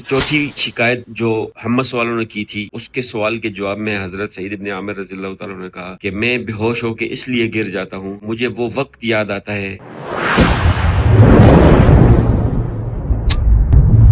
चौथी शिकायत जो हमस वालों ने की थी, उसके सवाल के जवाब में हजरत सईद इब्न आमिर रज़ी अल्लाह तआला ने कहा कि मैं बेहोश होकर इसलिए गिर जाता हूँ, मुझे वो वक्त याद आता है।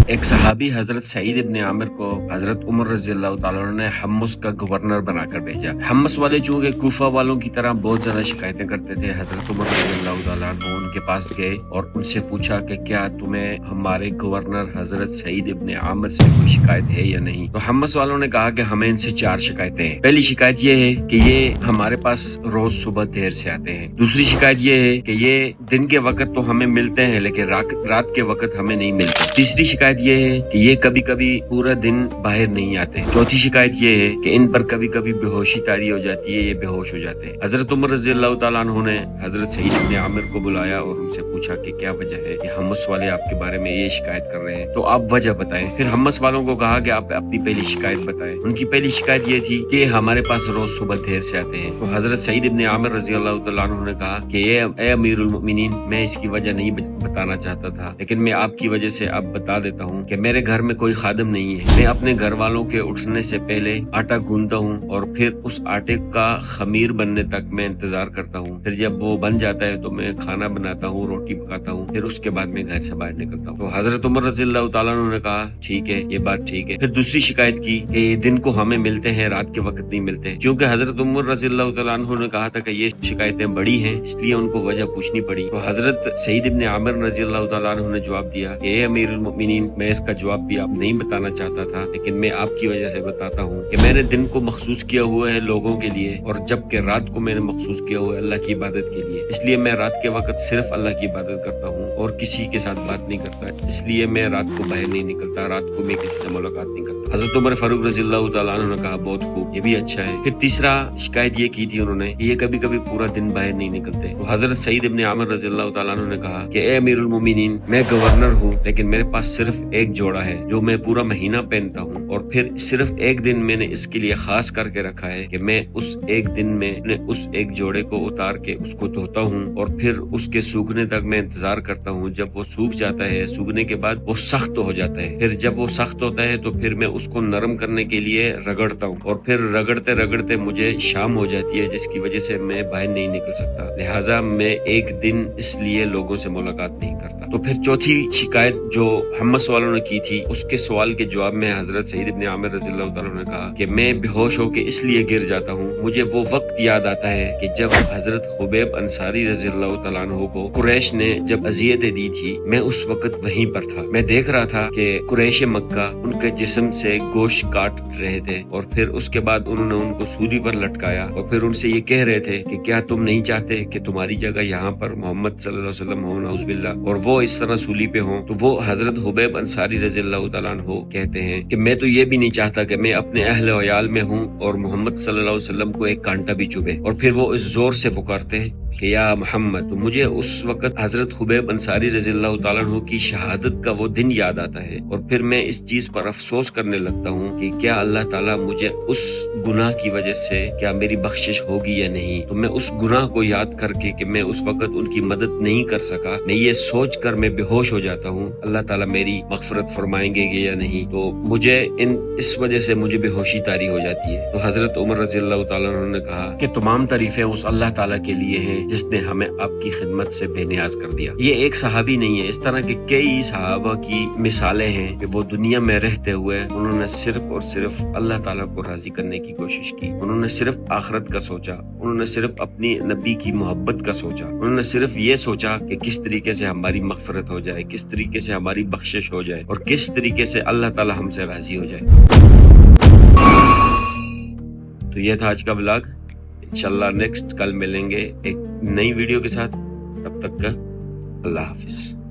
एक सहाबी हजरत सईद इब्न आमिर को हजरत उमर रज़ी अल्लाह तआला अन्हु ने हम्मस का गवर्नर बनाकर भेजा। हम्मस वाले चूंकि कूफा वालों की तरह बहुत ज्यादा शिकायतें करते थे, हजरत उमर रज़ी अल्लाह तआला अन्हु उनके पास गए और उनसे पूछा कि क्या तुम्हें हमारे गवर्नर हजरत सईद इब्न आमिर से कोई शिकायत है या नहीं। तो हम्मस वालों ने कहा कि हमें इनसे 4 शिकायतें हैं। पहली शिकायत ये है कि ये हमारे पास रोज सुबह देर से आते हैं। दूसरी शिकायत ये है कि ये दिन के वक्त तो हमें मिलते हैं लेकिन रात के वक्त हमें नहीं मिलते। तीसरी शिकायत ये है कि ये कभी कभी पूरा दिन बाहर नहीं आते। चौथी शिकायत ये है कि इन पर कभी कभी बेहोशी तारी हो जाती है, ये बेहोश हो जाते हैं। हजरत उमर रज़ी अल्लाह तआला अन्हु ने हजरत सईद इब्न आमिर को बुलाया और उनसे पूछा कि क्या वजह है कि हम्मस वाले आपके बारे में ये शिकायत कर रहे हैं, तो आप वजह बताएं। फिर हम्मस वालों को कहा कि आप अपनी पहली शिकायत बताएं। उनकी पहली शिकायत ये थी कि हमारे पास रोज सुबह देर से आते हैं। तो हजरत सईद इब्न आमिर रज़ी अल्लाह तआला अन्हु ने कहा कि ए अमीरुल मोमिनीन, मैं इसकी वजह नहीं बताना चाहता था, लेकिन मैं आपकी वजह से अब बता देता हूँ कि मेरे घर में कोई खादिम नहीं है। मैं अपने घर वालों के उठने से पहले आटा गूंदता हूँ और फिर उस आटे का खमीर बनने तक मैं इंतजार करता हूँ। फिर जब वो बन जाता है तो मैं खाना बनाता हूँ, रोटी पकाता हूँ, फिर उसके बाद मैं घर से बाहर निकलता हूँ। तो हजरत उमर रज़ी अल्लाह तआला अन्हु ने कहा ठीक है, ये बात ठीक है। फिर दूसरी शिकायत की कि दिन को हमें मिलते हैं, रात के वक्त नहीं मिलते। क्योंकि हजरत उमर रज़ी अल्लाह तआला अन्हु ने कहा था कि ये शिकायतें बड़ी हैं, इसलिए उनको वजह पूछनी पड़ी। तो हजरत सईद इब्न आमिर रज़ी अल्लाह तआला अन्हु ने जवाब दिया कि अमीरुल मोमिनीन, मैं इसका जवाब भी आप नहीं बताना चाहता था, लेकिन मैं आपकी वजह से बताता हूँ कि मैंने दिन को मखसूस किया हुआ है लोगों के लिए, और जबकि रात को मैंने मखसूस किया हुआ है अल्लाह की इबादत के लिए। इसलिए मैं रात के वक्त सिर्फ अल्लाह की इबादत करता हूँ और किसी के साथ बात नहीं करता। इसलिए मैं रात को बाहर नहीं निकलता, रात को मैं किसी से मुलाकात नहीं करता। हजरत उमर फारूक रज़ी अल्लाह तआला अन्हु ने कहा बहुत खूब, ये भी अच्छा है। फिर तीसरा शिकायत ये की थी उन्होंने कि ये कभी कभी पूरा दिन बाहर नहीं निकलते। तो हजरत सईद इब्न आमिर रज़ी अल्लाह तआला अन्हु ने कहा कि ए अमीरुल मोमिनीन, मैं गवर्नर हूँ लेकिन मेरे पास सिर्फ एक जोड़ा है जो मैं पूरा महीना पहनता हूँ, और फिर सिर्फ एक दिन मैंने इसके लिए खास करके रखा है कि मैं उस एक दिन में उस एक जोड़े को उतार के उसको धोता हूँ और फिर उसके सूखने तक मैं इंतजार करता हूँ। जब वो सूख जाता है, सूखने के बाद वो सख्त हो जाता है। फिर जब वो सख्त होता है तो फिर मैं उसको नरम करने के लिए रगड़ता हूँ, और फिर रगड़ते रगड़ते मुझे शाम हो जाती है, जिसकी वजह से मैं बाहर नहीं निकल सकता। लिहाजा मैं एक दिन इसलिए लोगों से मुलाकात नहीं करता। तो फिर चौथी शिकायत जो हम्मस वालों ने की थी, उसके सवाल के जवाब में हजरत सईद इब्न आमिर रज़ी अल्लाह तआला ने कहा कि मैं बेहोश होकर इसलिए गिर जाता हूँ, मुझे वो वक्त याद आता है कि जब हजरत हुबैब अंसारी रज़ी अल्लाह तआला अन्हु को कुरैश ने जब अज़ियतें दी थी, मैं उस वक्त वहीं पर था। मैं देख रहा था कि कुरैश मक्का उनके जिस्म से गोश्त काट रहे थे और फिर उसके बाद उन्होंने उनको सूली पर लटकाया और फिर उनसे ये कह रहे थे कि क्या तुम नहीं चाहते कि तुम्हारी जगह यहाँ पर मोहम्मद सल्लल्लाहु अलैहि वसल्लम हो, नऊज़ुबिल्लाह, और वो इस तरह सूली पे हों। तो वो हजरत हुबैब अंसारी रज़ी अल्लाह तआला अन्हु कहते हैं कि मैं तो ये भी नहीं चाहता कि मैं अपने अहले वयाल में हूँ और मोहम्मद सल्लल्लाहु अलैहि वसल्लम को एक कांटा भी चुभे। और फिर वो इस जोर से पुकारते हैं कि या मोहम्मद। तो मुझे उस वक्त हजरत हुबैब अंसारी रज़ी अल्लाह तआला अन्हु की शहादत का वो दिन याद आता है, और फिर मैं इस चीज पर अफसोस करने लगता हूँ कि क्या अल्लाह ताला मुझे उस गुनाह की वजह से क्या मेरी बख्शिश होगी या नहीं। तो मैं उस गुनाह को याद करके कि मैं उस वक्त उनकी मदद नहीं कर सका, मैं ये सोच कर मैं बेहोश हो जाता हूँ अल्लाह ताला मेरी मगफरत फरमाएंगे या नहीं। तो मुझे इस वजह से मुझे बेहोशी तारी हो जाती है। तो हजरत उमर रज़ी अल्लाह तआला अन्हु ने कहा कि तमाम तारीफें उस अल्लाह ताला के लिए हैं जिसने हमें आपकी खिदमत से बेनियाज कर दिया। ये एक सहाबी नहीं है, इस तरह के कई सहाबा की मिसालें हैं कि वो दुनिया में रहते हुए उन्होंने सिर्फ और सिर्फ अल्लाह ताला को राजी करने की कोशिश की। उन्होंने सिर्फ आखिरत का सोचा, उन्होंने सिर्फ अपनी नबी की मोहब्बत का सोचा, उन्होंने सिर्फ ये सोचा कि किस तरीके से हमारी मगफरत हो जाए, किस तरीके से हमारी बख्शिश हो जाए और किस तरीके से अल्लाह ताला हमसे राजी हो जाए। तो ये था आज का व्लॉग। इंशाल्लाह नेक्स्ट कल मिलेंगे एक नई वीडियो के साथ। तब तक का अल्लाह हाफिज।